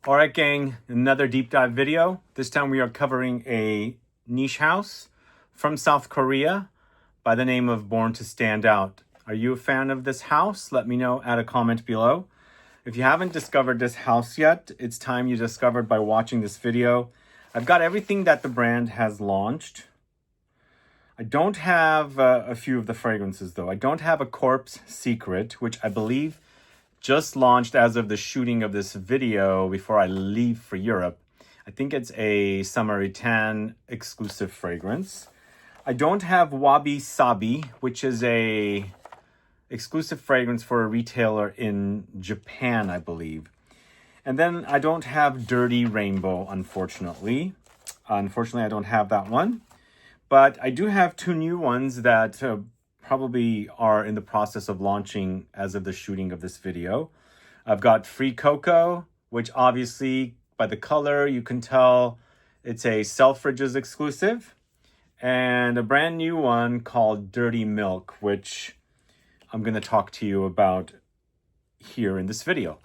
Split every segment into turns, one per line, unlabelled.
All right, gang, another deep dive video. This time we are covering a niche house from South Korea by the name of Born to Stand Out. Are you a fan of this house? Let me know, add a comment below. If you haven't discovered this house yet, it's time you discovered by watching this video. I've got everything that the brand has launched. I don't have a few of the fragrances though. I don't have a Corpse Secret, which I believe just launched as of the shooting of this video before I leave for Europe. I think it's a Summer 10 exclusive fragrance. I don't have Wabi Sabi, which is a exclusive fragrance for a retailer in Japan, I believe. And then I don't have Dirty Rainbow, unfortunately. Unfortunately, I don't have that one. But I do have two new ones that probably are in the process of launching as of the shooting of this video. I've got Free Cocoa, which obviously by the color you can tell it's a Selfridges exclusive, and a brand new one called Dirty Milk, which I'm going to talk to you about here in this video.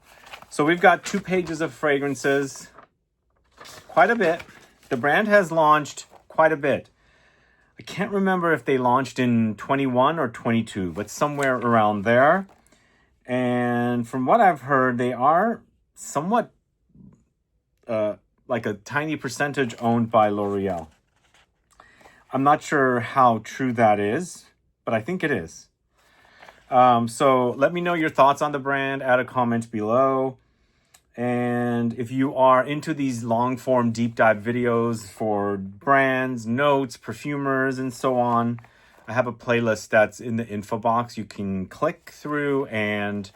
So we've got 2 pages of fragrances, quite a bit. The brand has launched quite a bit. I can't remember if they launched in 21 or 22, but somewhere around there. And from what I've heard, they are somewhat like a tiny percentage owned by L'Oreal. I'm not sure how true that is, but I think it is. So let me know your thoughts on the brand, add a comment below. And if you are into these long form deep dive videos for brands, notes, perfumers, and so on, I have a playlist that's in the info box. You can click through and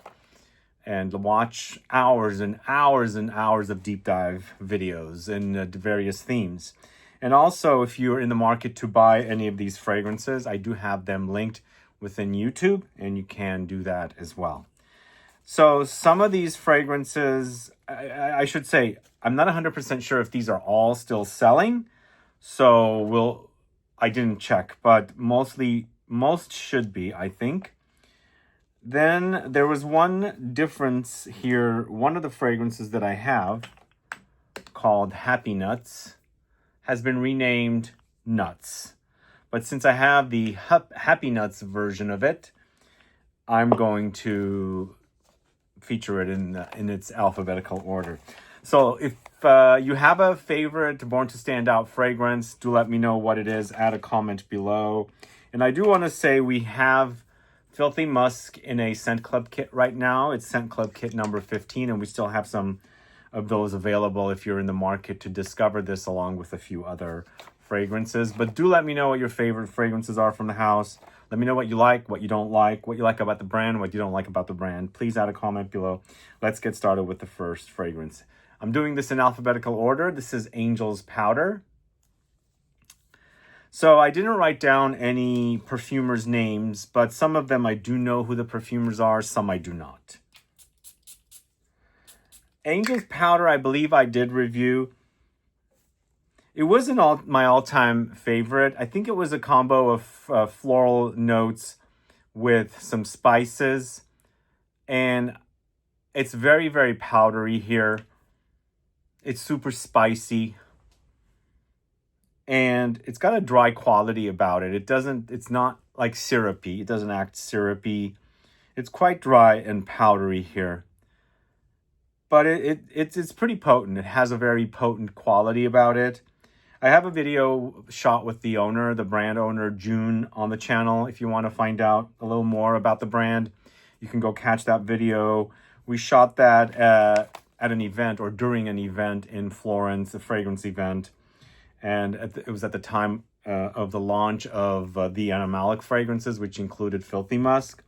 watch hours and hours and hours of deep dive videos in various themes. And also, if you're in the market to buy any of these fragrances, I do have them linked within YouTube, and you can do that as well. So some of these fragrances, I should say, I'm not 100% sure if these are all still selling. So I didn't check, but most should be, I think. Then there was one difference here. One of the fragrances that I have called Happy Nuts has been renamed Nuts. But since I have the Happy Nuts version of it, I'm going to feature it in its alphabetical order. So if you have a favorite Born to Stand Out fragrance, do let me know what it is. Add a comment below. And I do want to say we have Filthy Musk in a Scent Club kit right now. It's Scent Club kit number 15, and we still have some of those available if you're in the market to discover this along with a few other fragrances. But do let me know what your favorite fragrances are from the house. Let me know what you like, what you don't like, what you like about the brand, what you don't like about the brand. Please add a comment below. Let's get started with the first fragrance. I'm doing this in alphabetical order. This is Angel's Powder. So I didn't write down any perfumers' names, but some of them I do know who the perfumers are, some I do not. Angel's Powder, I believe I did review. It wasn't my all-time favorite. I think it was a combo of floral notes with some spices. And it's very, very powdery here. It's super spicy. And it's got a dry quality about it. It's not like syrupy. It doesn't act syrupy. It's quite dry and powdery here. But it's pretty potent. It has a very potent quality about it. I have a video shot with the owner, the brand owner, June, on the channel. If you want to find out a little more about the brand, you can go catch that video. We shot that at an event or during an event in Florence, a fragrance event. And it was at the time of the launch of the animalic fragrances, which included Filthy Musk.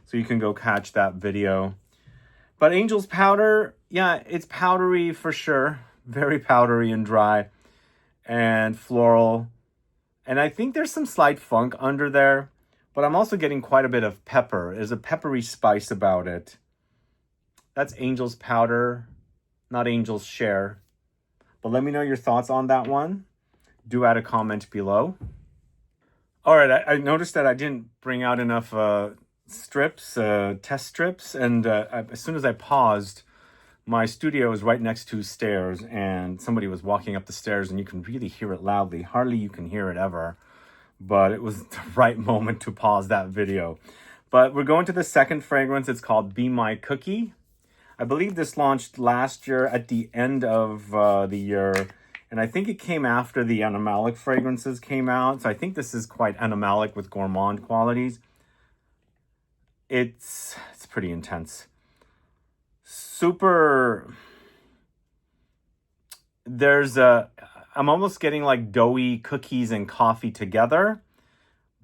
So you can go catch that video. But Angel's Powder, yeah, it's powdery for sure. Very powdery and dry. And floral, and I think there's some slight funk under there, but I'm also getting quite a bit of pepper. There's a peppery spice about it. That's Angel's Powder, not Angel's Share. But let me know your thoughts on that one. Do add a comment below. All right, I noticed that I didn't bring out enough test strips, and as soon as I paused, my studio is right next to stairs, and somebody was walking up the stairs, and you can really hear it loudly. Hardly you can hear it ever, but it was the right moment to pause that video. But we're going to the second fragrance. It's called Be My Cookie. I believe this launched last year at the end of the year, and I think it came after the animalic fragrances came out. So I think this is quite animalic with gourmand qualities. It's pretty intense. Super. I'm almost getting like doughy cookies and coffee together,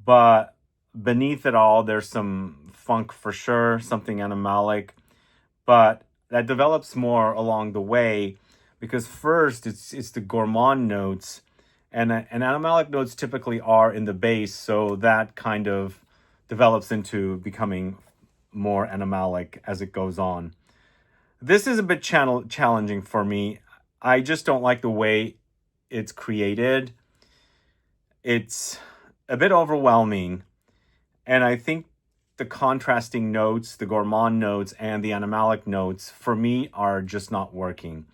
but beneath it all, there's some funk for sure, something animalic, but that develops more along the way, because first it's the gourmand notes, and animalic notes typically are in the base, so that kind of develops into becoming more animalic as it goes on. This is a bit challenging for me. I just don't like the way it's created. It's a bit overwhelming, and I think the contrasting notes, the gourmand notes and the animalic notes, for me, are just not working.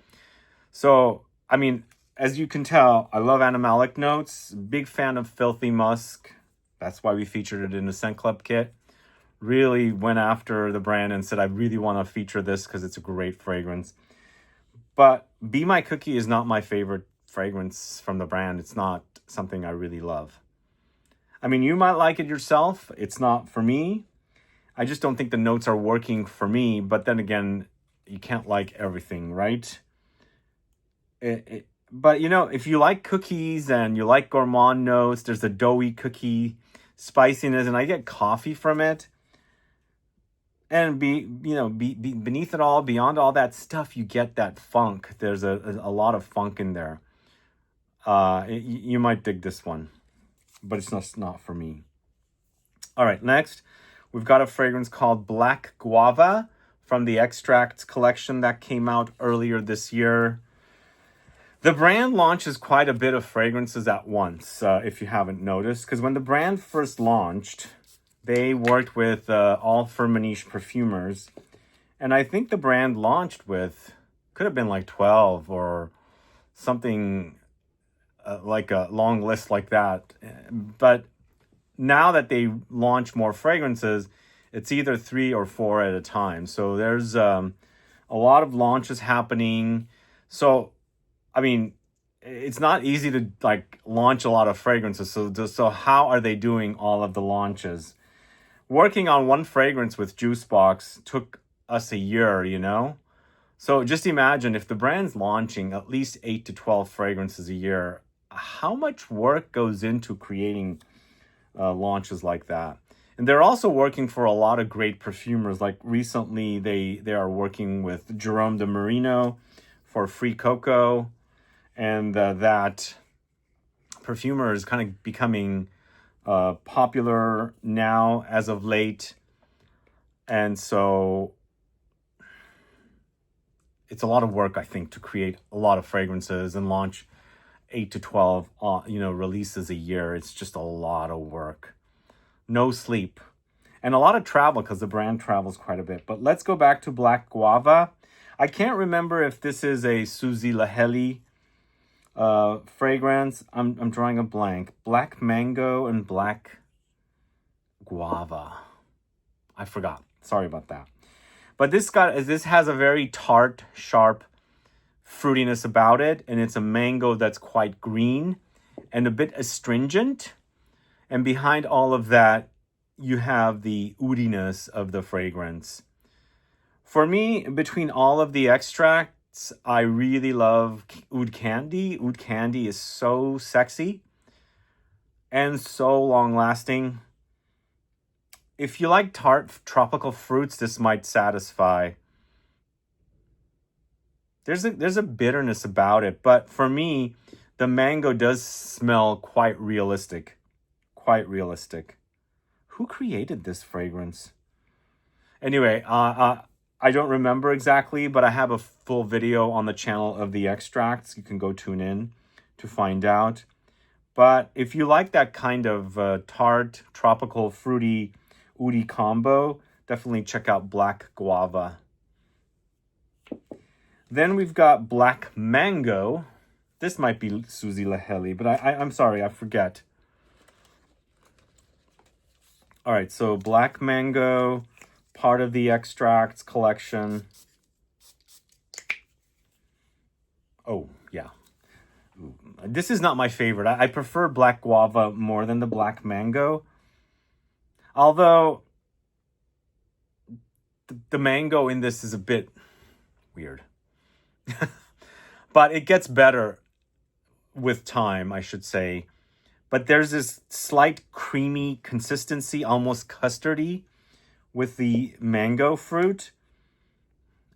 So, I mean, as you can tell, I love animalic notes. Big fan of Filthy Musk. That's why we featured it in the Scent Club kit. Really went after the brand and said, I really want to feature this because it's a great fragrance. But Be My Cookie is not my favorite fragrance from the brand. It's not something I really love. I mean, you might like it yourself. It's not for me. I just don't think the notes are working for me. But then again, you can't like everything, right? But, you know, if you like cookies and you like gourmand notes, there's a doughy cookie spiciness, and I get coffee from it. And beneath it all, beyond all that stuff, you get that funk. There's a lot of funk in there. You might dig this one, but it's not for me. All right, next, we've got a fragrance called Black Guava from the Extracts collection that came out earlier this year. The brand launches quite a bit of fragrances at once, if you haven't noticed, because when the brand first launched, they worked with All for Maniche perfumers, and I think the brand launched with, could have been like 12 or something like a long list like that. But now that they launch more fragrances, it's either 3 or 4 at a time. So there's a lot of launches happening. So, I mean, it's not easy to like launch a lot of fragrances. So how are they doing all of the launches? Working on one fragrance with Juicebox took us a year, you know? So just imagine if the brand's launching at least 8 to 12 fragrances a year, how much work goes into creating launches like that? And they're also working for a lot of great perfumers. Like recently, they are working with Jerome de Marino for Free Cocoa, and that perfumer is kind of becoming popular now as of late. And so it's a lot of work, I think, to create a lot of fragrances and launch 8 to 12 releases a year. It's just a lot of work. No sleep. And a lot of travel, because the brand travels quite a bit. But let's go back to Black Guava. I can't remember if this is a Suzy Laheli fragrance. I'm drawing a blank. Black Mango and Black Guava. I forgot. Sorry about that. But this has a very tart, sharp fruitiness about it, and it's a mango that's quite green and a bit astringent. And behind all of that, you have the oudiness of the fragrance. For me, between all of the extracts, I really love Oud Candy. Oud Candy is so sexy and so long-lasting. If you like tart tropical fruits, this might satisfy. There's a bitterness about it, but for me, the mango does smell quite realistic. Quite realistic. Who created this fragrance? Anyway, I don't remember exactly, but I have a full video on the channel of the extracts. You can go tune in to find out. But if you like that kind of tart, tropical, fruity, oudi combo, definitely check out Black Guava. Then we've got Black Mango. This might be Suzy Laheli, but I'm sorry, I forget. All right, so Black Mango, part of the extracts collection. Oh, yeah. This is not my favorite. I prefer Black Guava more than the Black Mango. Although, the mango in this is a bit weird. But it gets better with time, I should say. But there's this slight creamy consistency, almost custardy, with the mango fruit.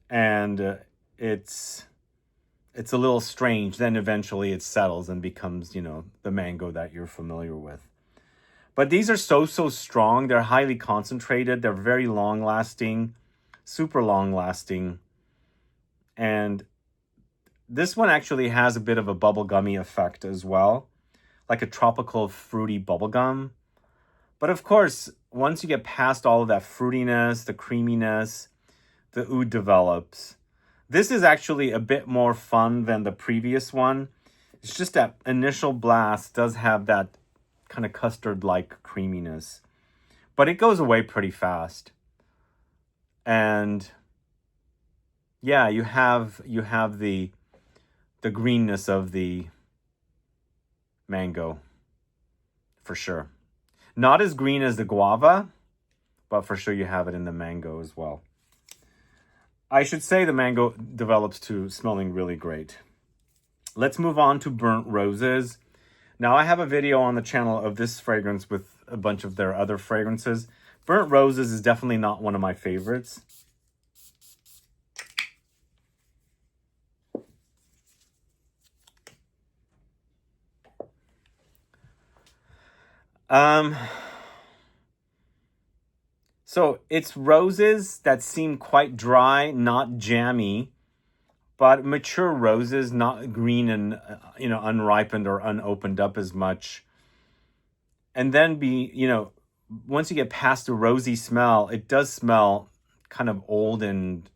And it's a little strange. Then eventually it settles and becomes, you know, the mango that you're familiar with. But these are so strong. They're highly concentrated. They're very long-lasting, super long-lasting. And this one actually has a bit of a bubblegummy effect as well, like a tropical fruity bubblegum. But of course, once you get past all of that fruitiness, the creaminess, the oud develops. This is actually a bit more fun than the previous one. It's just that initial blast does have that kind of custard-like creaminess. But it goes away pretty fast. And yeah, you have the greenness of the mango, for sure. Not as green as the guava, but for sure you have it in the mango as well. I should say the mango develops to smelling really great. Let's move on to Burnt Roses. Now, I have a video on the channel of this fragrance with a bunch of their other fragrances. Burnt Roses is definitely not one of my favorites. So it's roses that seem quite dry, not jammy, but mature roses, not green and, unripened or unopened up as much. And then once you get past the rosy smell, it does smell kind of old, and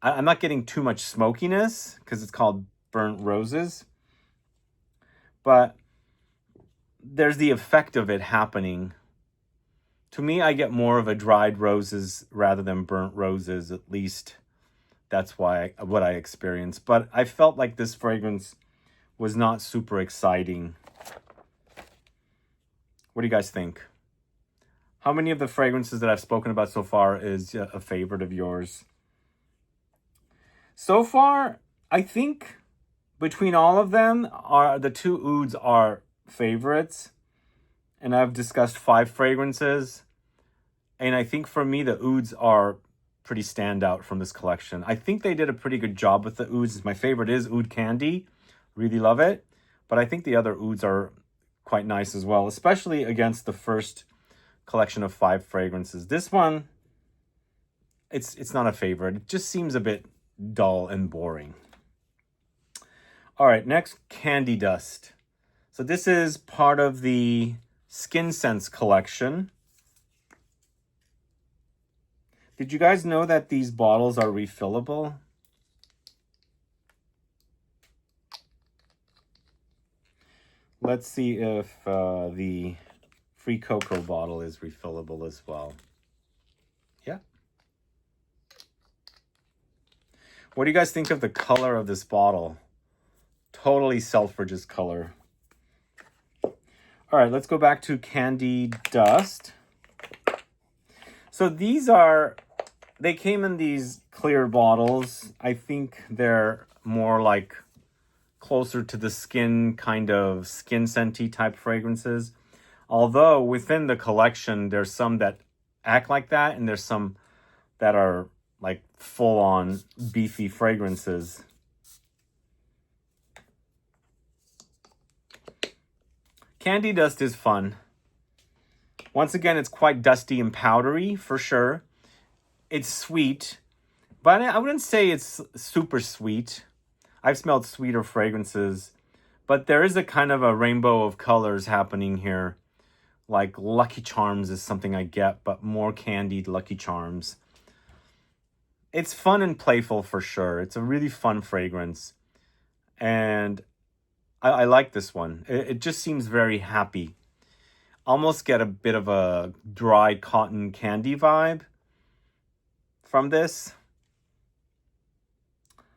I'm not getting too much smokiness because it's called Burnt Roses. But there's the effect of it happening. To me, I get more of a dried roses rather than burnt roses, at least that's what I experienced. But I felt like this fragrance was not super exciting. What do you guys think? How many of the fragrances that I've spoken about so far is a favorite of yours? So far, I think between all of them, the two ouds are favorites. And I've discussed 5 fragrances. And I think for me, the ouds are pretty standout from this collection. I think they did a pretty good job with the ouds. My favorite is Oud Candy. Really love it. But I think the other ouds are quite nice as well, especially against the first collection of 5 fragrances. This one, it's not a favorite. It just seems a bit dull and boring. All right, next, Candy Dust. So this is part of the Skin Sense collection. Did you guys know that these bottles are refillable? Let's see if the Free Cocoa bottle is refillable as well. Yeah. What do you guys think of the color of this bottle? Totally Selfridge's color. All right, let's go back to Candy Dust. So they came in these clear bottles. I think they're more like closer to the skin, kind of skin scenty type fragrances. Although within the collection, there's some that act like that, and there's some that are like full-on beefy fragrances. Candy Dust is fun. Once again, it's quite dusty and powdery, for sure. It's sweet, but I wouldn't say it's super sweet. I've smelled sweeter fragrances, but there is a kind of a rainbow of colors happening here. Like Lucky Charms is something I get, but more candied Lucky Charms. It's fun and playful for sure. It's a really fun fragrance. And I like this one. It just seems very happy. Almost get a bit of a dry cotton candy vibe from this.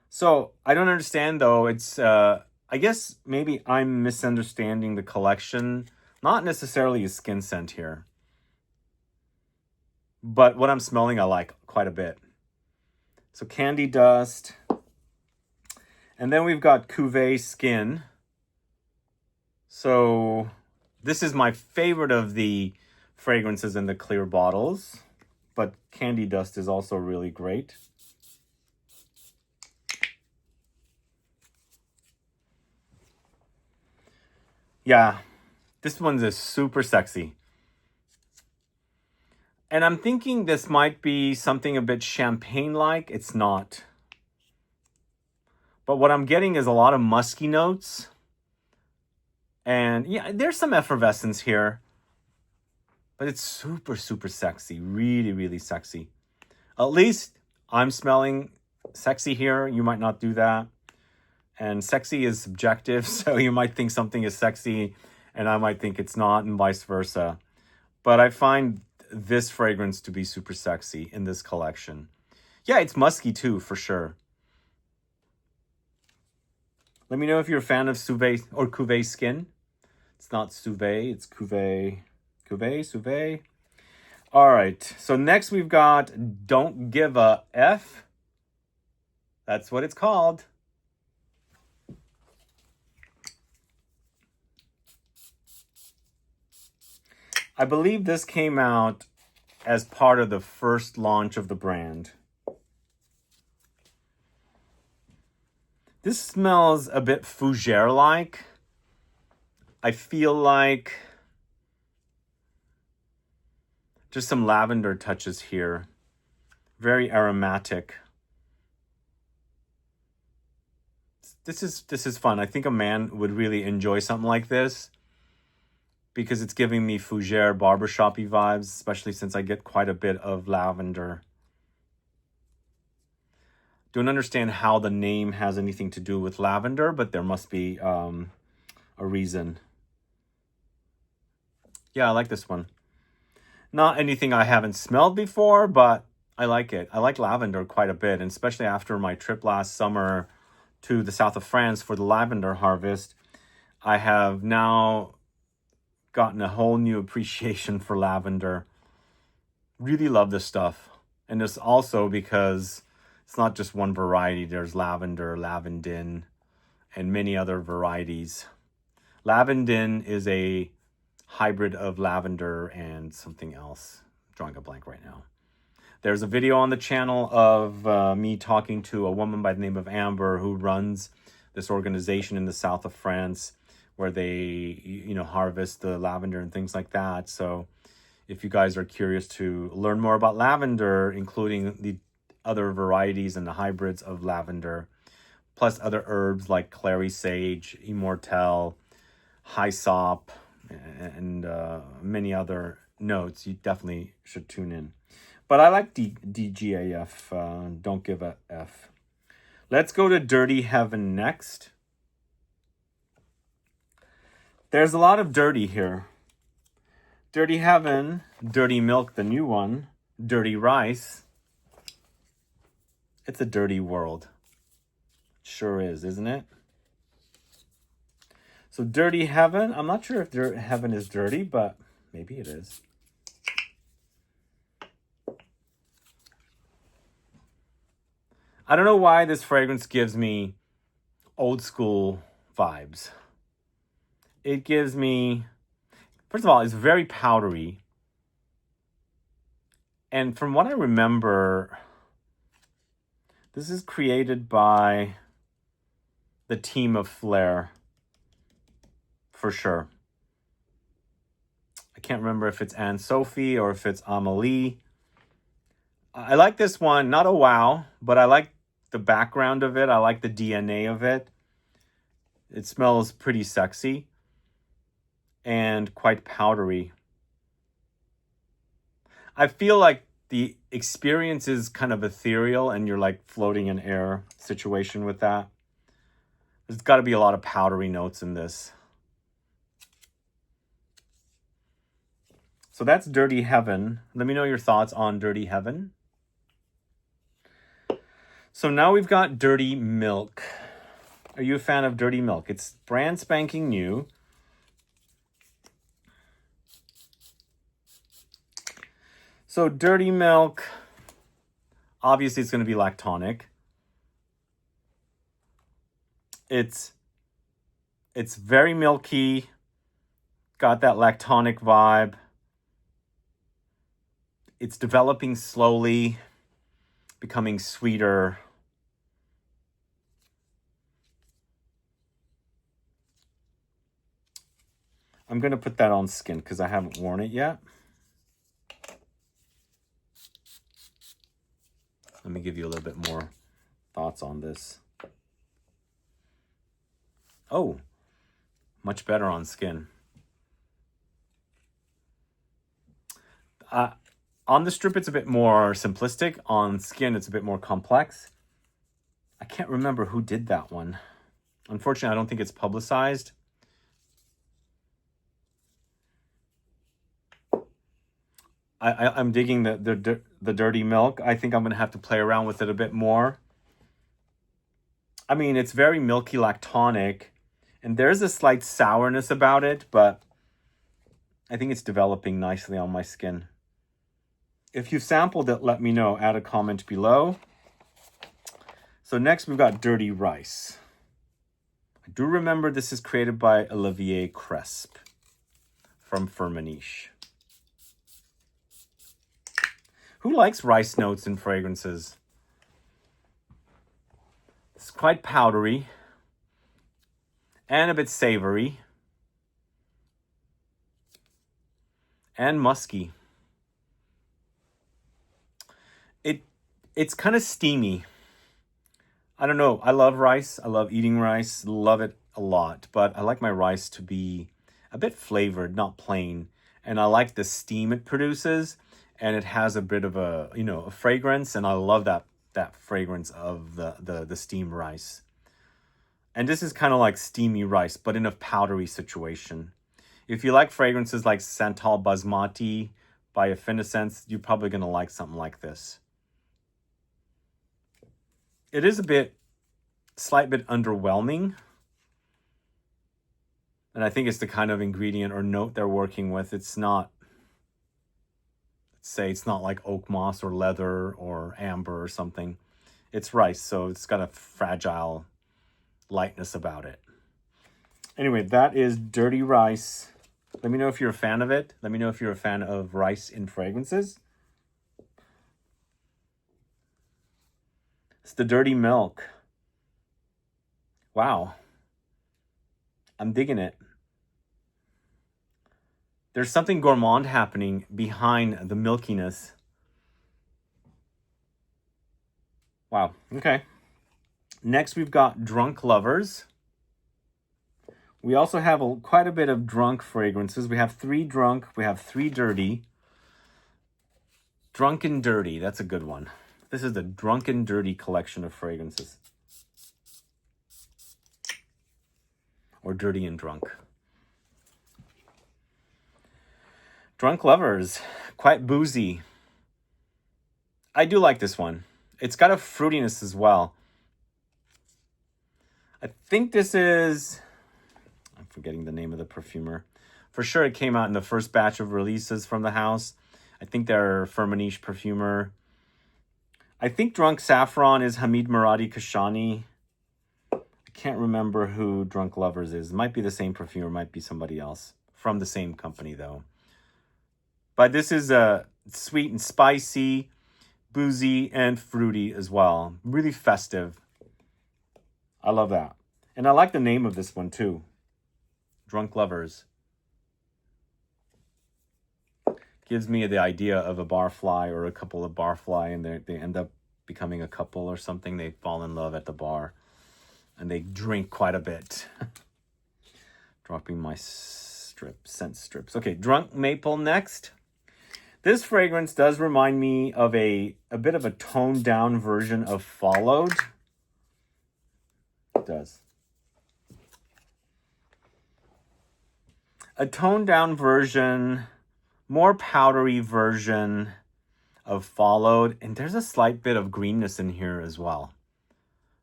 So I don't understand though. It's I guess maybe I'm misunderstanding the collection. Not necessarily a skin scent here. But what I'm smelling I like quite a bit. So candy dust. And then we've got CUVEE skin. So this is my favorite of the fragrances in the clear bottles. But candy dust is also really great. Yeah, this one's is super sexy. And I'm thinking this might be something a bit champagne-like. It's not. But what I'm getting is a lot of musky notes. And yeah, there's some effervescence here. But it's super, super sexy. Really, really sexy. At least I'm smelling sexy here. You might not do that. And sexy is subjective. So you might think something is sexy and I might think it's not, and vice versa. But I find this fragrance to be super sexy in this collection. Yeah, it's musky too, for sure. Let me know if you're a fan of CUVEE or CUVEE skin. It's not CUVEE, it's CUVEE. CUVEE. All right, so next we've got Don't Give a F. That's what it's called. I believe this came out as part of the first launch of the brand. This smells a bit fougere-like. I feel like just some lavender touches here. Very aromatic. This is fun. I think a man would really enjoy something like this because it's giving me fougere barbershop-y vibes, especially since I get quite a bit of lavender. Don't understand how the name has anything to do with lavender, but there must be a reason. Yeah, I like this one. Not anything I haven't smelled before, but I like it. I like lavender quite a bit, and especially after my trip last summer to the south of France for the lavender harvest, I have now gotten a whole new appreciation for lavender. Really love this stuff. And it's also because it's not just one variety. There's lavender, lavandin, and many other varieties. Lavandin is a hybrid of lavender and something else. I'm drawing a blank right now. There's a video on the channel of me talking to a woman by the name of Amber who runs this organization in the south of France where they, harvest the lavender and things like that. So if you guys are curious to learn more about lavender, including the other varieties and the hybrids of lavender, plus other herbs like clary sage, immortelle, hyssop, and many other notes, you definitely should tune in. But I like DGAF, Don't Give a F. Let's go to Dirty Heaven next. There's a lot of dirty here. Dirty Heaven, Dirty Milk, the new one, Dirty Rice. It's a dirty world. Sure is, isn't it? So Dirty Heaven, I'm not sure if Heaven is dirty, but maybe it is. I don't know why this fragrance gives me old school vibes. It gives me, first of all, it's very powdery. And from what I remember, this is created by the team of Flair, for sure. I can't remember if it's Anne-Sophie or if it's Amélie. I like this one, not a wow, but I like the background of it. I like the DNA of it. It smells pretty sexy and quite powdery. I feel like the experience is kind of ethereal and you're like floating in air situation with that. There's got to be a lot of powdery notes in this. So that's Dirty Heaven. Let me know your thoughts on Dirty Heaven. So now we've got Dirty Milk. Are you a fan of Dirty Milk? It's brand spanking new. So Dirty Milk, obviously it's going to be lactonic. It's very milky, got that lactonic vibe. It's developing slowly, becoming sweeter. I'm going to put that on skin because I haven't worn it yet. Let me give you a little bit more thoughts on this. Oh, much better on skin. On the strip, it's a bit more simplistic. On skin, it's a bit more complex. I can't remember who did that one. Unfortunately, I don't think it's publicized. I'm digging the Dirty Milk. I think I'm going to have to play around with it a bit more. I mean, it's very milky lactonic, and there's a slight sourness about it, but I think it's developing nicely on my skin. If you've sampled it, let me know. Add a comment below. So next we've got Dirty Rice. I do remember this is created by Olivier Cresp from Firmenich. Who likes rice notes in fragrances? It's quite powdery and a bit savory and musky. It's kind of steamy. I don't know. I love rice. I love eating rice. Love it a lot. But I like my rice to be a bit flavored, not plain. And I like the steam it produces. And it has a bit of a, you know, a fragrance. And I love that fragrance of the steamed rice. And this is kind of like steamy rice, but in a powdery situation. If you like fragrances like Santal Basmati by Indecenent, you're probably going to like something like this. It is a slight bit underwhelming. And I think it's the kind of ingredient or note they're working with. It's not, say it's not like oak moss or leather or amber or something. It's rice, so it's got a fragile lightness about it. Anyway, that is Dirty Rice. Let me know if you're a fan of it. Let me know if you're a fan of rice in fragrances. It's the Dirty Milk. Wow. I'm digging it. There's something gourmand happening behind the milkiness. Wow. Okay. Next, we've got Drunk Lovers. We also have quite a bit of drunk fragrances. We have 3 drunk. We have 3 dirty. Drunk and Dirty. That's a good one. This is the Drunk and Dirty collection of fragrances. Or Dirty and Drunk. Drunk Lovers. Quite boozy. I do like this one. It's got a fruitiness as well. I think this is... I'm forgetting the name of the perfumer. For sure it came out in the first batch of releases from the house. I think they're Firmenich perfumer. I think Drunk Saffron is Hamid Muradi Kashani. I can't remember who Drunk Lovers is. It might be the same perfumer, might be somebody else. From the same company, though. But this is sweet and spicy, boozy, and fruity as well. Really festive. I love that. And I like the name of this one, too. Drunk Lovers. Gives me the idea of a barfly or a couple of barfly, and they end up becoming a couple or something. They fall in love at the bar, and they drink quite a bit. Dropping my scent strips. Okay, Drunk Maple next. This fragrance does remind me of a bit of a toned down version of Followed. It does. A toned down version, more powdery version of Followed. And there's a slight bit of greenness in here as well.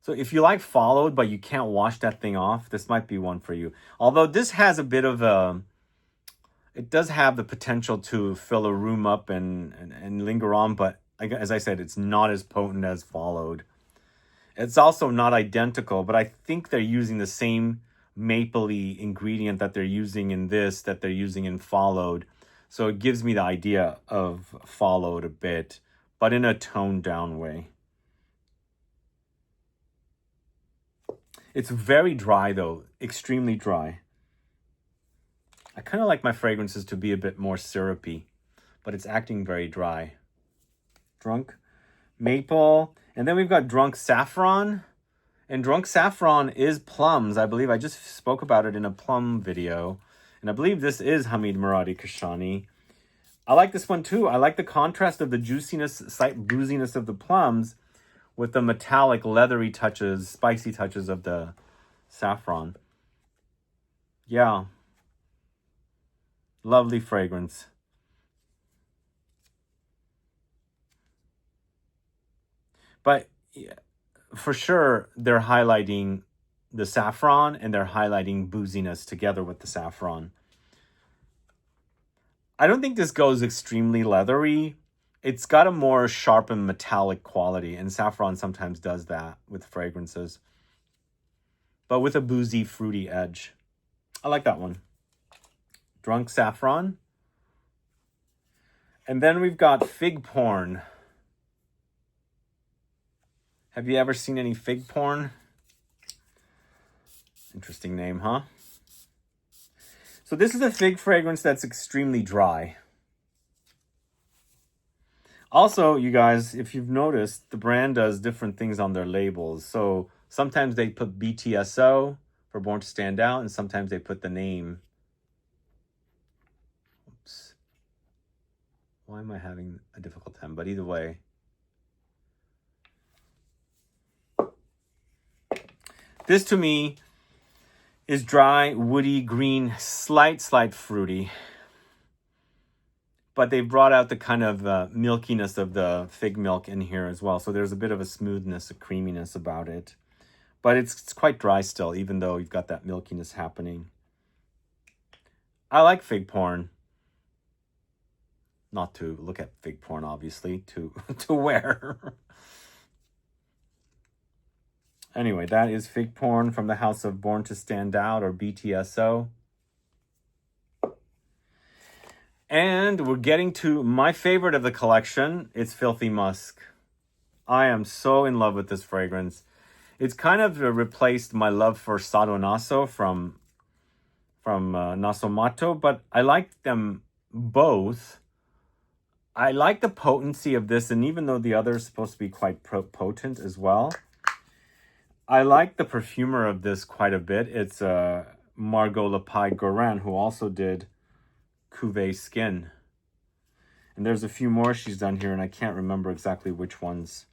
So if you like Followed, but you can't wash that thing off, this might be one for you. Although this has a bit of a, it does have the potential to fill a room up and linger on. But as I said, it's not as potent as Followed. It's also not identical, but I think they're using the same mapley ingredient that they're using in this, that they're using in Followed. So it gives me the idea of Followed a bit, but in a toned down way. It's very dry though, extremely dry. I kind of like my fragrances to be a bit more syrupy, but it's acting very dry. Drunk Maple, and then we've got Drunk Saffron. And Drunk Saffron is plums. I believe I just spoke about it in a plum video. And I believe this is Hamid Muradi Kashani. I like this one too. I like the contrast of the juiciness, slight booziness of the plums with the metallic, leathery touches, spicy touches of the saffron. Yeah. Lovely fragrance. But yeah, for sure, they're highlighting the saffron and they're highlighting booziness together with the saffron. I don't think this goes extremely leathery. It's got a more sharp and metallic quality, and saffron sometimes does that with fragrances. But with a boozy, fruity edge. I like that one. Drunk Saffron. And then we've got Fig Porn. Have you ever seen any fig porn? Interesting name, huh? So this is a fig fragrance that's extremely dry. Also, you guys, if you've noticed, the brand does different things on their labels. So sometimes they put BTSO for Born to Stand Out, and sometimes they put the name. Oops. Why am I having a difficult time? But either way. This to me is dry, woody, green, slight fruity. But they brought out the kind of milkiness of the fig milk in here as well. So there's a bit of a smoothness, a creaminess about it. But it's quite dry still, even though you've got that milkiness happening. I like fig porn. Not to look at fig porn, obviously, to wear. Anyway, that is Fig Porn from the house of Born to Stand Out, or BTSO. And we're getting to my favorite of the collection. It's Filthy Musk. I am so in love with this fragrance. It's kind of replaced my love for Sado Naso from Naso Mato, but I like them both. I like the potency of this, and even though the other is supposed to be quite potent as well, I like the perfumer of this quite a bit. It's Margot Lepai Goran, who also did CUVEE Skin. And there's a few more she's done here, and I can't remember exactly which ones.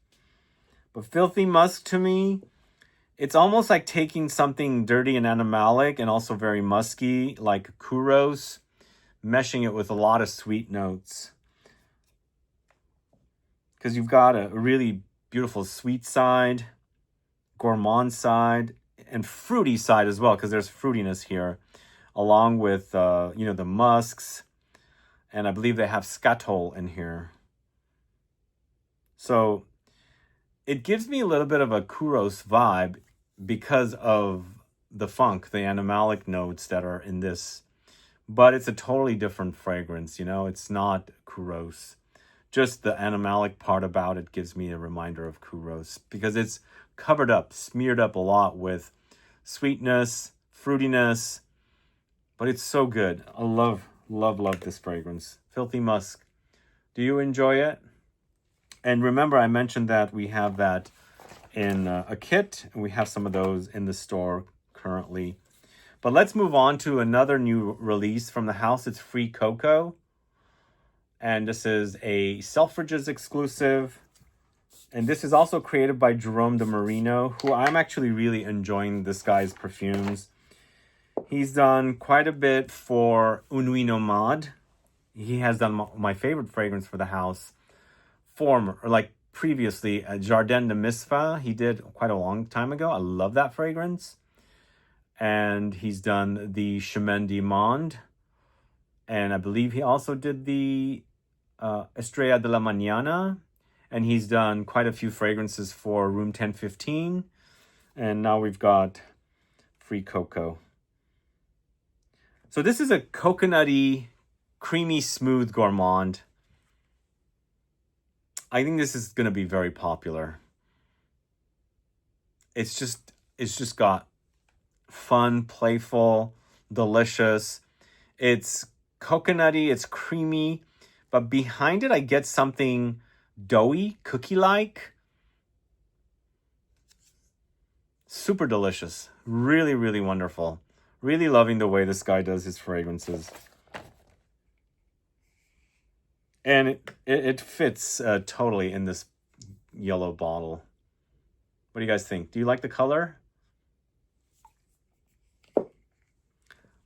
But Filthy Musk, to me, it's almost like taking something dirty and animalic and also very musky, like Kuros, meshing it with a lot of sweet notes. Because you've got a really beautiful sweet side, gourmand side, and fruity side as well, because there's fruitiness here, along with the musks, and I believe they have scatol in here. So it gives me a little bit of a Kuros vibe because of the funk, the animalic notes that are in this, but it's a totally different fragrance. It's not Kuros. Just the animalic part about it gives me a reminder of Kuros, because it's covered up, smeared up a lot with sweetness, fruitiness, but it's so good. I love this fragrance. Filthy Musk. Do you enjoy it? And remember, I mentioned that we have that in a kit, and we have some of those in the store currently. But let's move on to another new release from the house. It's Free Coco. And this is a Selfridges exclusive. And this is also created by Jerome de Marino, who I'm actually really enjoying this guy's perfumes. He's done quite a bit for Une Nuit Nomade. He has done my favorite fragrance for the house. Previously, Jardin de Misfa, he did quite a long time ago. I love that fragrance. And he's done the Chemin du Monde. And I believe he also did the Estrella de la Mañana. And he's done quite a few fragrances for Room 1015. And now we've got Free Cocoa. So this is a coconutty, creamy, smooth gourmand. I think this is going to be very popular. It's just got fun, playful, delicious. It's coconutty, it's creamy, but behind it I get something doughy, cookie-like. Super delicious. Really, really wonderful. Really loving the way this guy does his fragrances. And it fits totally in this yellow bottle. What do you guys think? Do you like the color?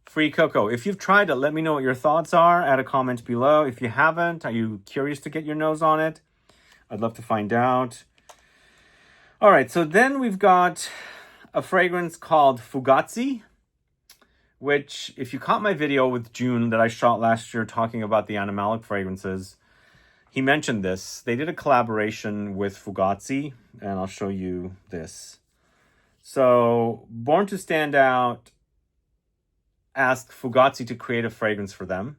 Free Cocoa. If you've tried it, let me know what your thoughts are. Add a comment below. If you haven't, are you curious to get your nose on it? I'd love to find out. All right, so then we've got a fragrance called FUGAZZI, which, if you caught my video with June that I shot last year talking about the animalic fragrances, he mentioned this. They did a collaboration with FUGAZZI, and I'll show you this. So, Born to Stand Out asked FUGAZZI to create a fragrance for them,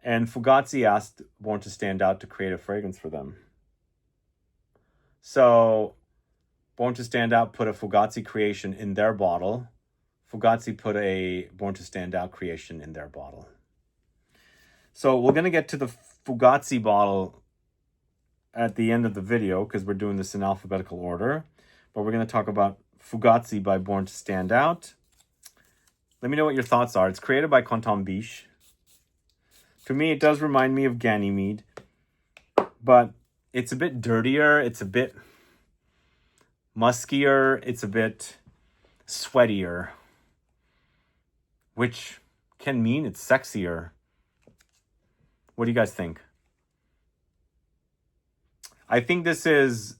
and FUGAZZI asked Born to Stand Out to create a fragrance for them. So, Born to Stand Out put a FUGAZZI creation in their bottle. FUGAZZI put a Born to Stand Out creation in their bottle. So we're going to get to the FUGAZZI bottle at the end of the video because we're doing this in alphabetical order. But we're going to talk about FUGAZZI by Born to Stand Out. Let me know what your thoughts are. It's created by Canton Biche. To me, it does remind me of Ganymede. But it's a bit dirtier. It's a bit muskier. It's a bit sweatier, which can mean it's sexier. What do you guys think? I think this is,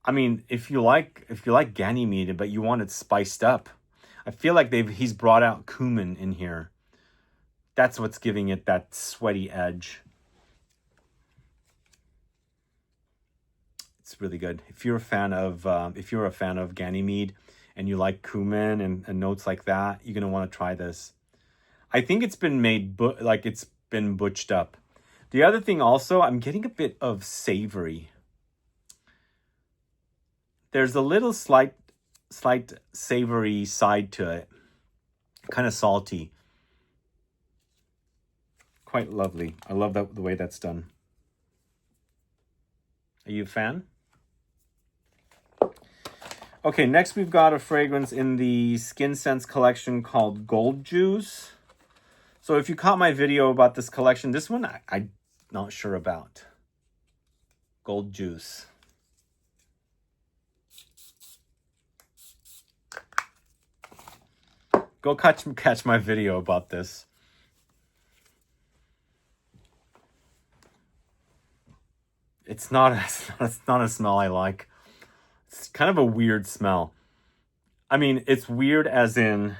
I mean, if you like Ganymede, but you want it spiced up, I feel like he's brought out cumin in here. That's what's giving it that sweaty edge. It's really good. If you're a fan of Ganymede and you like cumin and notes like that, you're gonna want to try this. I think it's been made it's been butched up. The other thing also, I'm getting a bit of savory. There's a little slight savory side to it. Kind of salty. Quite lovely. I love the way that's done. Are you a fan? Okay, next we've got a fragrance in the Skin Sense collection called Gold Juice. So if you caught my video about this collection, this one I'm not sure about. Gold Juice. Go catch my video about this. It's not a smell I like. It's kind of a weird smell. I mean, it's weird as in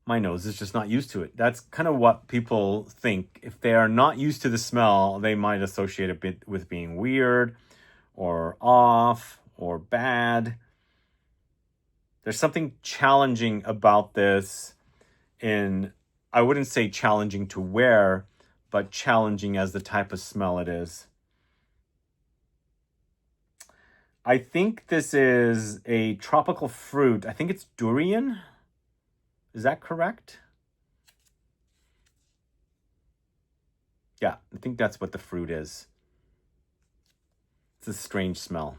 my nose is just not used to it. That's kind of what people think. If they are not used to the smell, they might associate it with being weird or off or bad. There's something challenging about this I wouldn't say challenging to wear, but challenging as the type of smell it is. I think this is a tropical fruit. I think it's durian. Is that correct? Yeah, I think that's what the fruit is. It's a strange smell.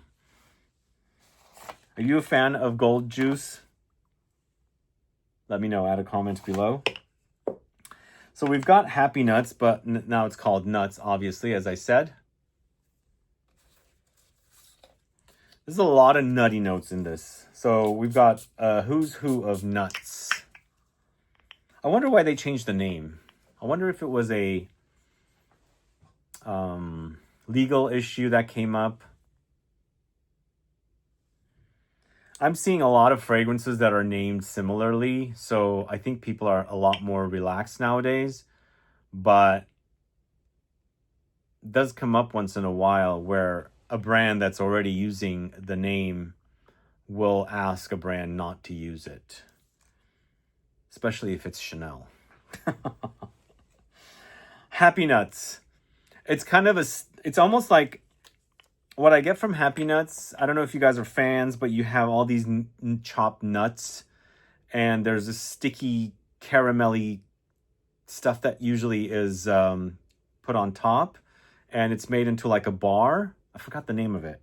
Are you a fan of Gold Juice? Let me know. Add a comment below. So we've got Happy Nuts, but now it's called Nuts, obviously, as I said. There's a lot of nutty notes in this. So we've got a who's who of nuts. I wonder why they changed the name. I wonder if it was a legal issue that came up. I'm seeing a lot of fragrances that are named similarly, so I think people are a lot more relaxed nowadays. But it does come up once in a while where a brand that's already using the name will ask a brand not to use it, especially if it's Chanel. Happy Nuts. It's kind of it's almost like what I get from Happy Nuts. I don't know if you guys are fans, but you have all these chopped nuts, and there's this sticky caramelly stuff that usually is put on top, and it's made into like a bar. I forgot the name of it.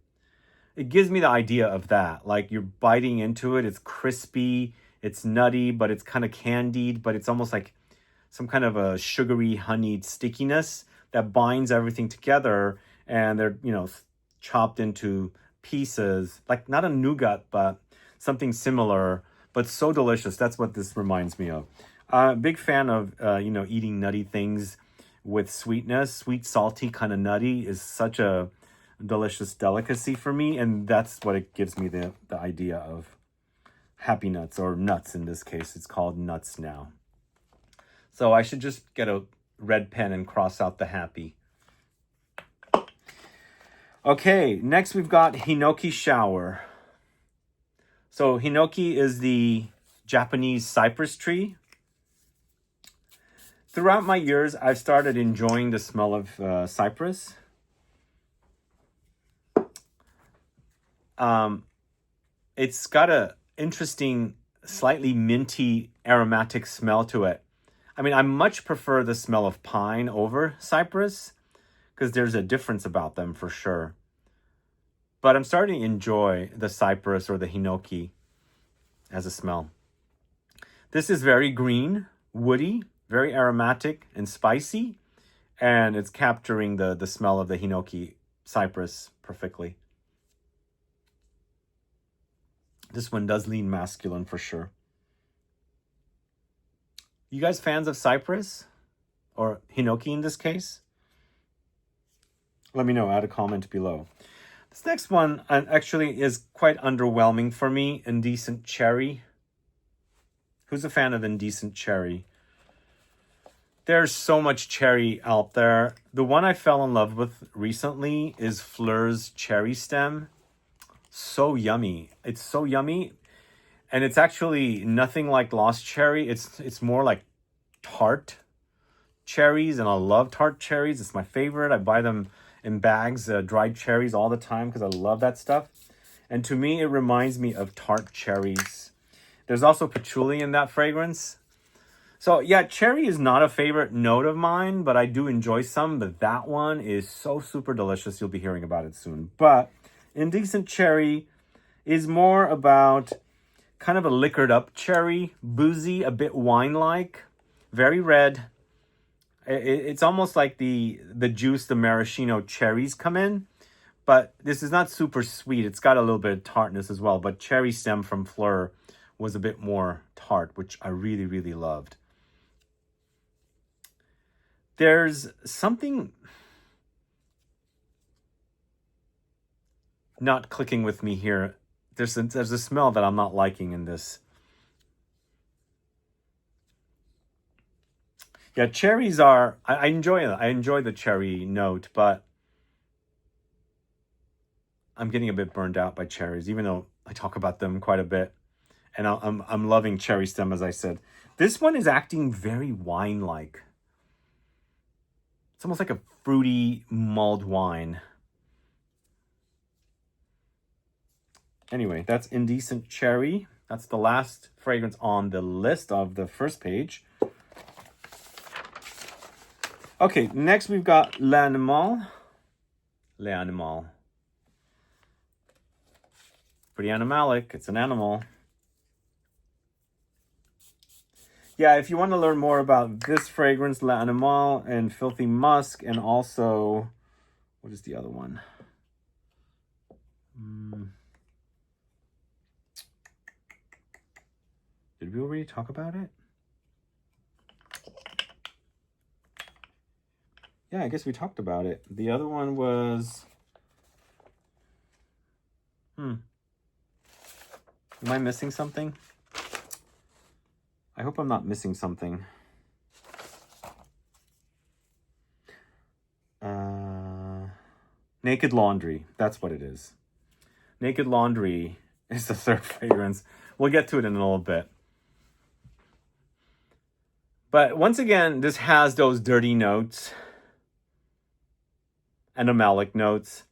It gives me the idea of that. Like you're biting into it. It's crispy. It's nutty, but it's kind of candied, but it's almost like some kind of a sugary, honeyed stickiness that binds everything together. And they're, you know, chopped into pieces, like not a nougat, but something similar, but so delicious. That's what this reminds me of. Big fan of, you know, eating nutty things with sweetness. Sweet, salty, kind of nutty is such a delicious delicacy for me. And that's what it gives me the idea of Happy Nuts, or nuts in this case. It's called Nuts now. So I should just get a red pen and cross out the happy. Okay, next we've got Hinoki Shower. So Hinoki is the Japanese cypress tree. Throughout my years, I've started enjoying the smell of cypress. It's got a interesting, slightly minty, aromatic smell to it. I mean, I much prefer the smell of pine over cypress because there's a difference about them for sure. But I'm starting to enjoy the cypress or the hinoki as a smell. This is very green, woody, very aromatic and spicy, and it's capturing the smell of the hinoki cypress perfectly. This one does lean masculine for sure. You guys fans of cypress or hinoki in this case? Let me know, add a comment below. This next one actually is quite underwhelming for me, Indecent Cherry. Who's a fan of Indecent Cherry? There's so much cherry out there. The one I fell in love with recently is Fleur's Cherry Stem. So yummy. It's so yummy. And it's actually nothing like Lost Cherry. It's more like tart cherries, and I love tart cherries. It's my favorite. I buy them in bags, dried cherries all the time because I love that stuff. And to me, it reminds me of tart cherries. There's also patchouli in that fragrance. So yeah, cherry is not a favorite note of mine, but I do enjoy some. But that one is so super delicious. You'll be hearing about it soon. But Indecent Cherry is more about kind of a liquored up cherry, boozy, a bit wine-like, very red. It's almost like the juice, the maraschino cherries come in, but this is not super sweet. It's got a little bit of tartness as well, but Cherry Stem from Fleur was a bit more tart, which I really, really loved. There's something not clicking with me here. There's a smell that I'm not liking in this. Yeah, cherries are, I enjoy it. I enjoy the cherry note, but I'm getting a bit burned out by cherries, even though I talk about them quite a bit. And I'm loving Cherry Stem, as I said. This one is acting very wine-like. It's almost like a fruity mulled wine. Anyway, that's Indecent Cherry. That's the last fragrance on the list of the first page. Okay, next we've got L'Animal. L'Animal. Pretty animalic. It's an animal. Yeah, if you want to learn more about this fragrance, L'Animal and Filthy Musk, and also, what is the other one? Did we already talk about it? Yeah, I guess we talked about it. The other one was... Am I missing something? I hope I'm not missing something. Naked Laundry. That's what it is. Naked Laundry is the third fragrance. We'll get to it in a little bit. But once again, this has those dirty notes. Animalic notes.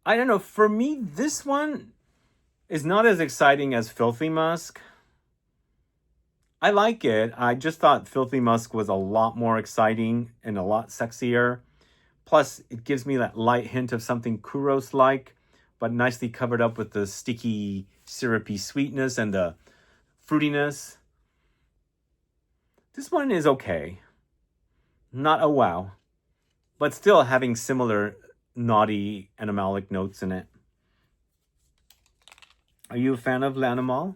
I don't know. For me, this one is not as exciting as Filthy Musk. I like it. I just thought Filthy Musk was a lot more exciting and a lot sexier. Plus, it gives me that light hint of something churros-like, but nicely covered up with the sticky, syrupy sweetness and the fruitiness. This one is okay. Not a wow. But still having similar naughty animalic notes in it. Are you a fan of L'Animal?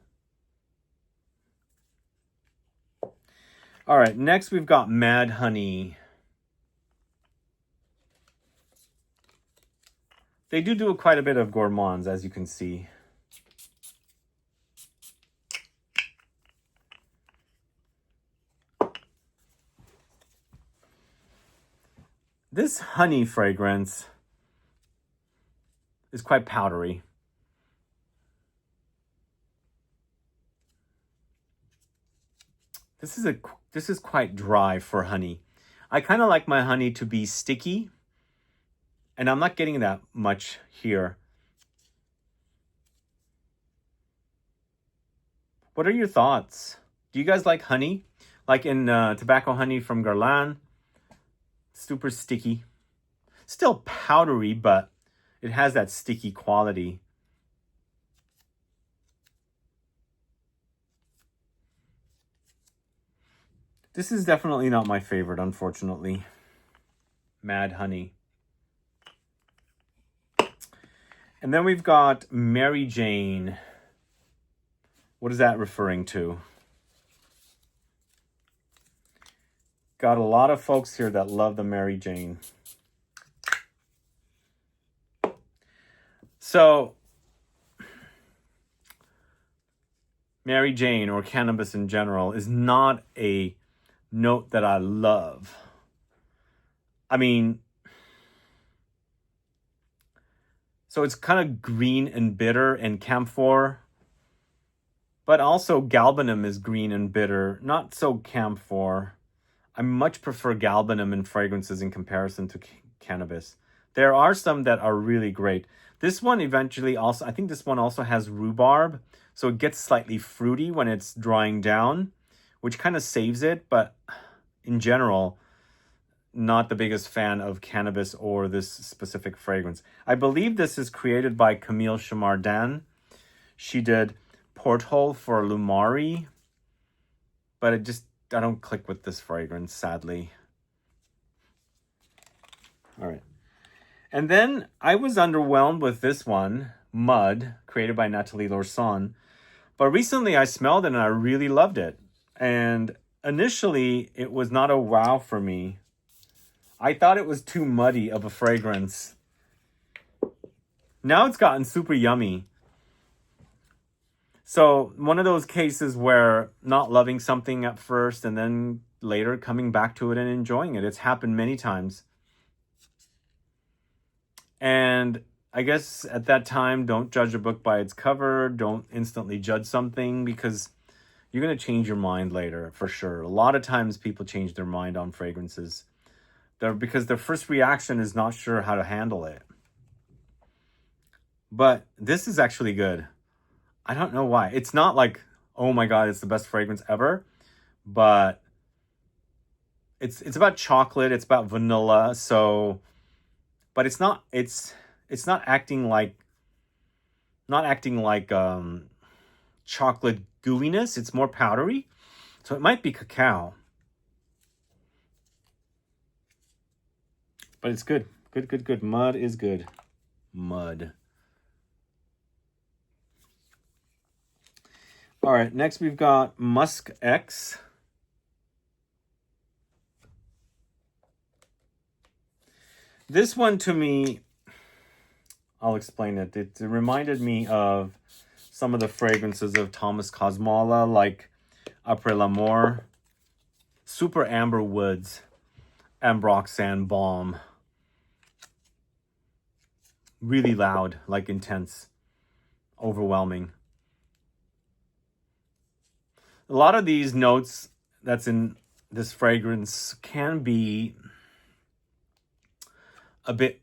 All right, next we've got Mad Honey. They do quite a bit of gourmands, as you can see. This honey fragrance is quite powdery. This is quite dry for honey. I kind of like my honey to be sticky, and I'm not getting that much here. What are your thoughts? Do you guys like honey? Like in tobacco honey from Guerlain? Super sticky. Still powdery, but it has that sticky quality. This is definitely not my favorite, unfortunately. Mad Honey. And then we've got Mary Jane. What is that referring to? Got a lot of folks here that love the Mary Jane. So, Mary Jane, or cannabis in general, is not a note that I love. I mean, so it's kind of green and bitter and camphor, but also galbanum is green and bitter, not so camphor. I much prefer galbanum in fragrances in comparison to cannabis. There are some that are really great. This one eventually also, I think this one also has rhubarb, so it gets slightly fruity when it's drying down, which kind of saves it, but in general, not the biggest fan of cannabis or this specific fragrance. I believe this is created by Camille Chamardin. She did Porthole for Lumari, but I don't click with this fragrance, sadly. All right. And then I was underwhelmed with this one, Mud, created by Nathalie Lorson. But recently I smelled it and I really loved it. And initially it was not a wow for me. I thought it was too muddy of a fragrance. Now it's gotten super yummy. So one of those cases where not loving something at first and then later coming back to it and enjoying it. It's happened many times. And I guess at that time, don't judge a book by its cover. Don't instantly judge something because you're going to change your mind later for sure. A lot of times people change their mind on fragrances. Because their first reaction is not sure how to handle it. But this is actually good. I don't know why. It's not like, oh my God, it's the best fragrance ever. But it's about chocolate. It's about vanilla. So, but it's not acting like chocolate gooiness. It's more powdery. So it might be cacao. But it's good. Good, good, good. Mud is good. Mud. All right, next we've got Musk X. This one to me, I'll explain it. It reminded me of some of the fragrances of Thomas Cosmola, like Après l'Amour, Super Amber Woods, Ambroxan Balm. Really loud, like intense, overwhelming. A lot of these notes that's in this fragrance can be a bit,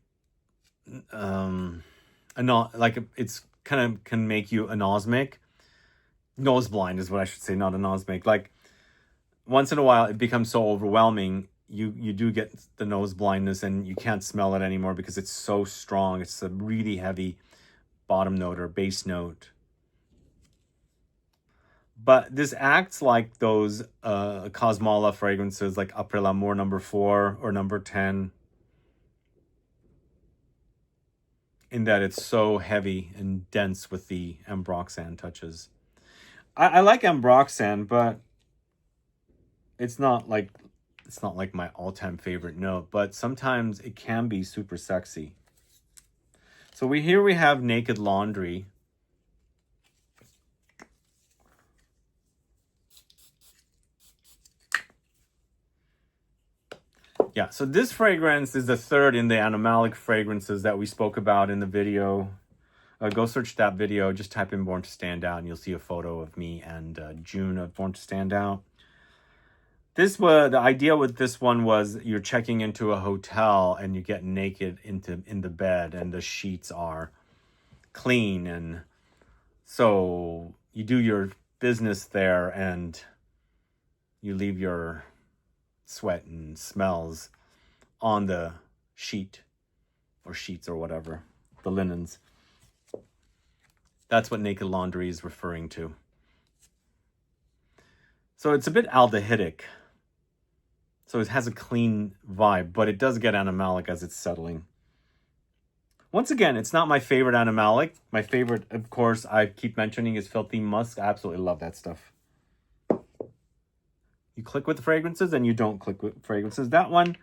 like it's kind of can make you anosmic. Nose blind is what I should say, not anosmic. Like once in a while it becomes so overwhelming, you do get the nose blindness and you can't smell it anymore because it's so strong. It's a really heavy bottom note or base note. But this acts like those Cosmola fragrances like Après l'Amour number 4 or number 10. In that it's so heavy and dense with the Ambroxan touches. I like Ambroxan, but it's not like my all-time favorite note, but sometimes it can be super sexy. So here we have Naked Laundry. Yeah, so this fragrance is the third in the animalic fragrances that we spoke about in the video. Go search that video, just type in Born to Stand Out, and you'll see a photo of me and June of Born to Stand Out. The idea with this one was you're checking into a hotel and you get naked in the bed and the sheets are clean, and so you do your business there and you leave your sweat and smells on the sheet or sheets or whatever, the linens. That's what Naked Laundry is referring to. So it's a bit aldehydic. So it has a clean vibe, but it does get animalic as it's settling. Once again, it's not my favorite animalic. My favorite, of course, I keep mentioning is Filthy Musk. I absolutely love that stuff. You click with the fragrances and you don't click with fragrances. That one, I'm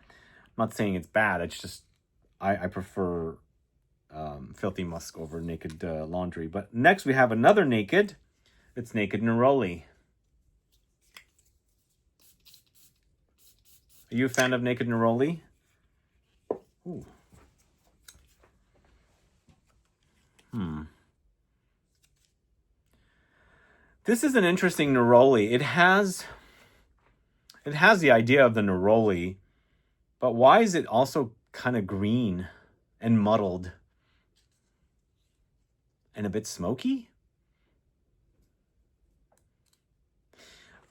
not saying it's bad. It's just, I prefer Filthy Musk over Naked Laundry. But next we have another Naked. It's Naked Neroli. Are you a fan of Naked Neroli? Ooh. This is an interesting Neroli. It has the idea of the Neroli, but why is it also kind of green and muddled and a bit smoky?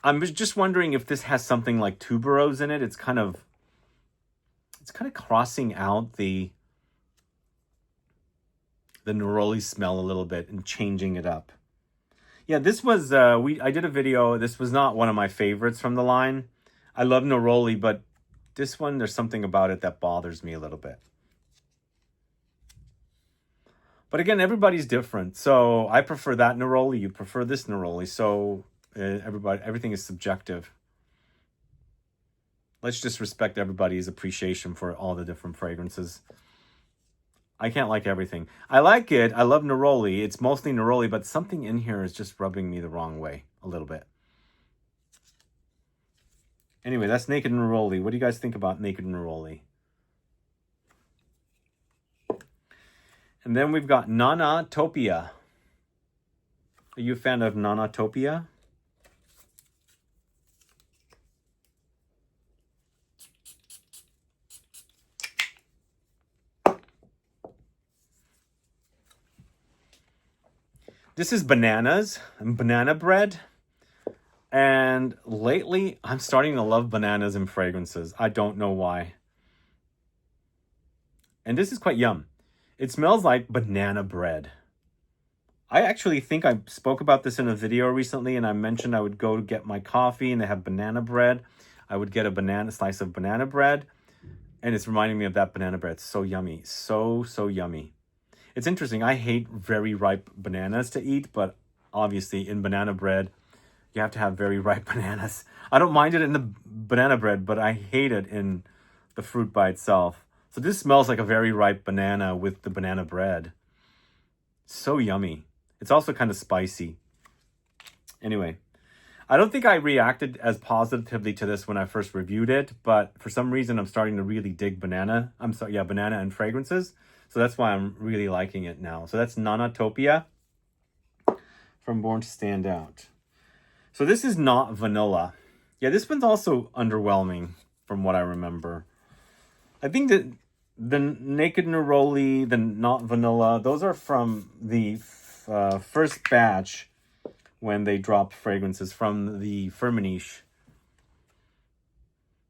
I'm just wondering if this has something like tuberose in it. It's kind of crossing out the Neroli smell a little bit and changing it up. Yeah, this was I did a video. This was not one of my favorites from the line. I love Neroli, but this one, there's something about it that bothers me a little bit. But again, everybody's different. So I prefer that Neroli. You prefer this Neroli. So everything is subjective. Let's just respect everybody's appreciation for all the different fragrances. I can't like everything. I like it. I love Neroli. It's mostly Neroli, but something in here is just rubbing me the wrong way a little bit. Anyway, that's Naked Neroli. What do you guys think about Naked Neroli? And then we've got NANATOPIA. Are you a fan of NANATOPIA? This is bananas and banana bread. And lately, I'm starting to love bananas in fragrances. I don't know why. And this is quite yum. It smells like banana bread. I actually think I spoke about this in a video recently, and I mentioned I would go to get my coffee and they have banana bread. I would get a slice of banana bread, and it's reminding me of that banana bread. It's so yummy. So yummy. It's interesting. I hate very ripe bananas to eat, but obviously in banana bread, you have to have very ripe bananas. I don't mind it in the banana bread, but I hate it in the fruit by itself. So this smells like a very ripe banana with the banana bread. So yummy. It's also kind of spicy. Anyway, I don't think I reacted as positively to this when I first reviewed it, but for some reason I'm starting to really dig banana. Banana and fragrances. So that's why I'm really liking it now. So that's NANATOPIA from Born to Stand Out. So this is not vanilla. Yeah, this one's also underwhelming from what I remember. I think that the Naked Neroli, the not vanilla, those are from the first batch when they dropped fragrances from the Firmenich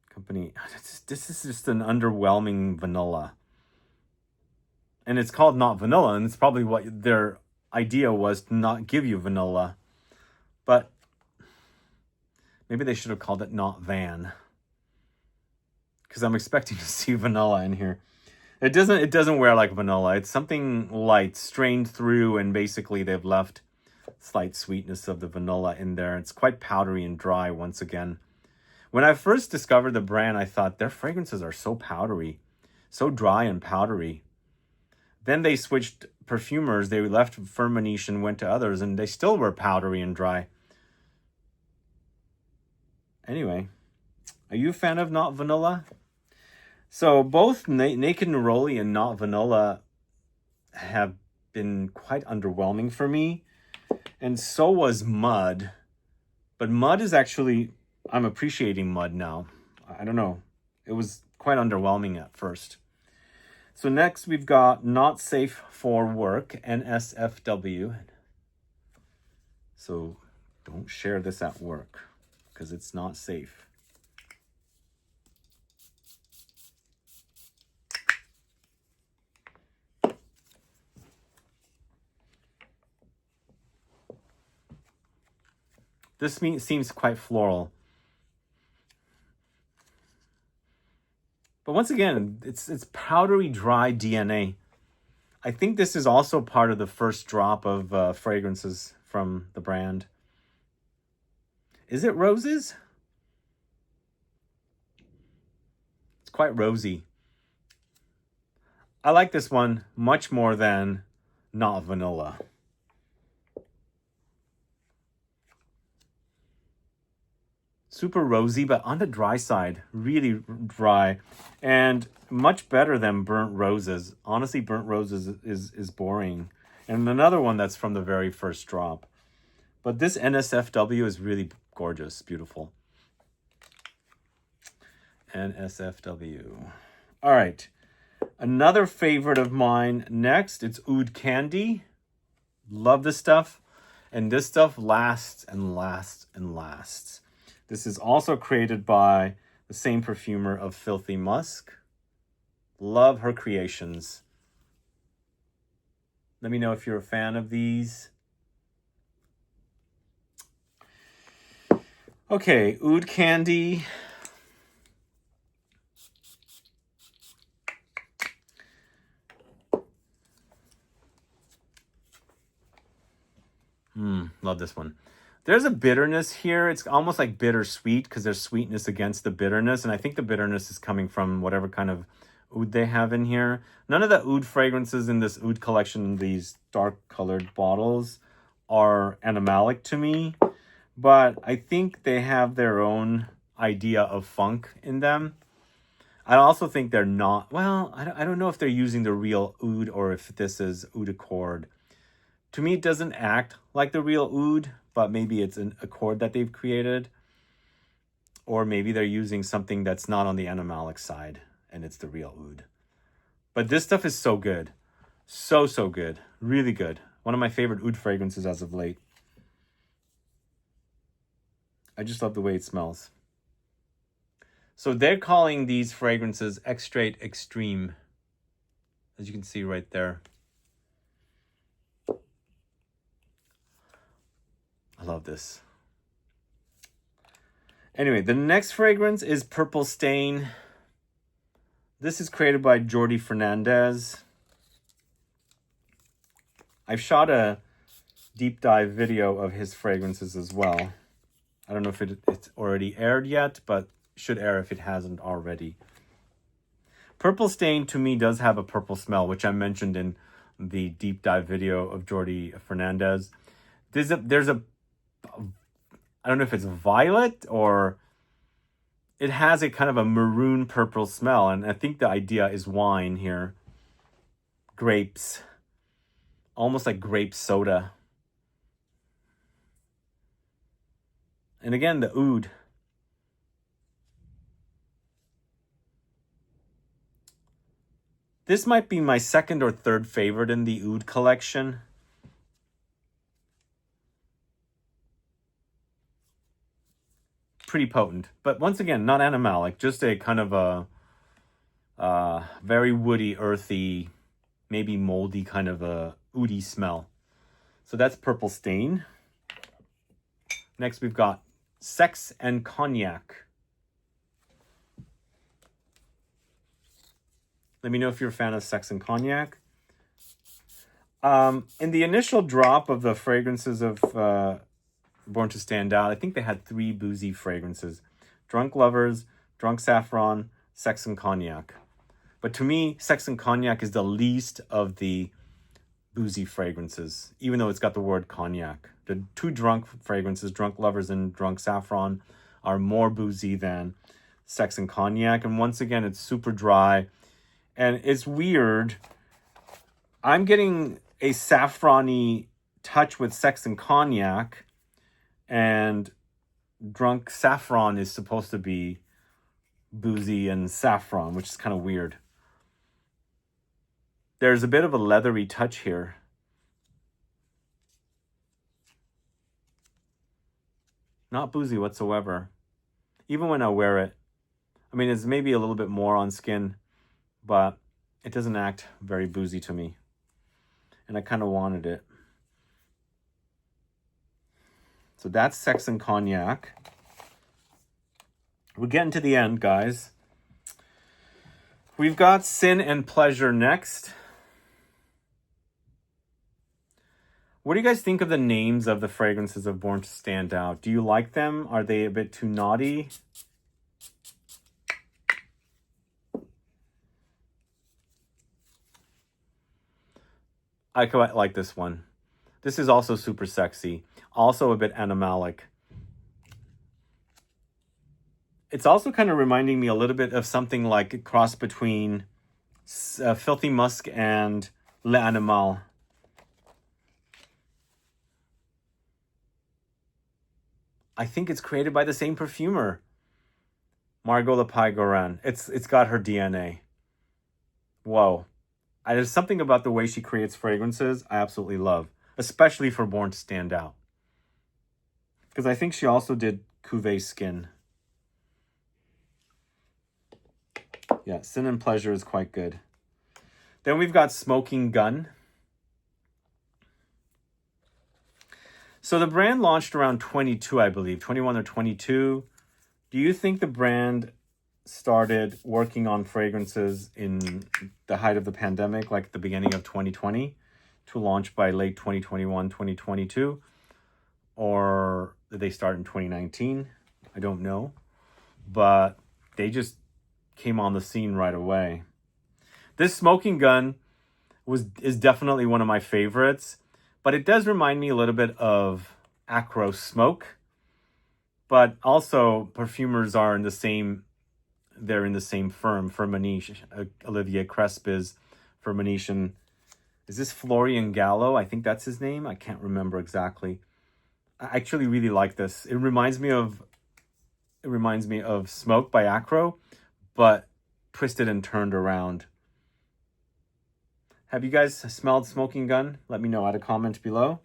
company. This is just an underwhelming vanilla. And it's called not vanilla, and it's probably what their idea was, to not give you vanilla. But maybe they should have called it not van, because I'm expecting to see vanilla in here. It doesn't wear like vanilla. It's something light, strained through, and basically they've left slight sweetness of the vanilla in there. It's quite powdery and dry once again. When I first discovered the brand, I thought their fragrances are so powdery, so dry and powdery. Then they switched perfumers. They left Firmenich and went to others, and they still were powdery and dry. Anyway, are you a fan of not vanilla? So both Naked Neroli and not vanilla have been quite underwhelming for me. And so was Mud. But Mud is actually, I'm appreciating Mud now. I don't know. It was quite underwhelming at first. So next we've got Not Safe for Work, NSFW. So don't share this at work because it's not safe. This seems quite floral. But once again, it's powdery, dry DNA. I think this is also part of the first drop of fragrances from the brand. Is it roses? It's quite rosy. I like this one much more than not vanilla. Super rosy, but on the dry side, really dry, and much better than Burnt Roses. Honestly, Burnt Roses is boring. And another one that's from the very first drop. But this NSFW is really gorgeous, beautiful. NSFW. All right, another favorite of mine next, it's Oud Candy. Love this stuff. And this stuff lasts and lasts and lasts. This is also created by the same perfumer of Filthy Musk. Love her creations. Let me know if you're a fan of these. Okay, Oud Candy. Love this one. There's a bitterness here. It's almost like bittersweet because there's sweetness against the bitterness. And I think the bitterness is coming from whatever kind of oud they have in here. None of the oud fragrances in this oud collection, these dark colored bottles, are animalic to me. But I think they have their own idea of funk in them. I also think they're not, well, I don't know if they're using the real oud or if this is oud accord. To me, it doesn't act like the real oud, but maybe it's an accord that they've created. Or maybe they're using something that's not on the animalic side, and it's the real oud. But this stuff is so good. So good. Really good. One of my favorite oud fragrances as of late. I just love the way it smells. So they're calling these fragrances Extrait Extreme, as you can see right there. love this. Anyway, the next fragrance is Purple Stain. This is created by Jordi Fernandez. I've shot a deep dive video of his fragrances as well. I don't know if it's already aired yet, but should air if it hasn't already. Purple Stain to me does have a purple smell, which I mentioned in the deep dive video of Jordi Fernandez. There's a I don't know if it's violet or it has a kind of a maroon purple smell. And I think the idea is wine here. Grapes. Almost like grape soda. And again, the oud. This might be my second or third favorite in the oud collection. Pretty potent, but once again, not animalic, just a kind of a very woody, earthy, maybe moldy kind of a oudy smell. So that's Purple Stain. Next, we've got Sex and Cognac. Let me know if you're a fan of Sex and Cognac. In the initial drop of the fragrances of Born to Stand Out, I think they had 3 boozy fragrances. Drunk Lovers, Drunk Saffron, Sex and Cognac. But to me, Sex and Cognac is the least of the boozy fragrances, even though it's got the word cognac. The 2 drunk fragrances, Drunk Lovers and Drunk Saffron, are more boozy than Sex and Cognac. And once again, it's super dry. And it's weird. I'm getting a saffron-y touch with Sex and Cognac. And Drunk Saffron is supposed to be boozy and saffron, which is kind of weird. There's a bit of a leathery touch here. Not boozy whatsoever. Even when I wear it. I mean, it's maybe a little bit more on skin, but it doesn't act very boozy to me. And I kind of wanted it. So that's Sex and Cognac. We're getting to the end, guys. We've got Sin and Pleasure next. What do you guys think of the names of the fragrances of Born to Stand Out? Do you like them? Are they a bit too naughty? I quite like this one. This is also super sexy. Also a bit animalic. It's also kind of reminding me a little bit of something like a cross between Filthy Musk and L'Animal. I think it's created by the same perfumer, Margot Lepage-Guerin. It's got her DNA. Whoa. There's something about the way she creates fragrances I absolutely love, especially for Born to Stand Out. Because I think she also did CUVEE Skin. Yeah, Sin and Pleasure is quite good. Then we've got Smoking Gun. So the brand launched around 22, I believe, 21 or 22. Do you think the brand started working on fragrances in the height of the pandemic, like the beginning of 2020, to launch by late 2021, 2022? Or did they start in 2019? I don't know. But they just came on the scene right away. This Smoking Gun is definitely one of my favorites. But it does remind me a little bit of Acro Smoke. But also, perfumers are in the same, they're in the same firm, Firmenich. Olivier Cresp is Firmenich. Is this Florian Gallo? I think that's his name. I can't remember exactly. I actually really like this. It reminds me of Smoke by Acro, but twisted and turned around. Have you guys smelled Smoking Gun? Let me know. Add a comment below.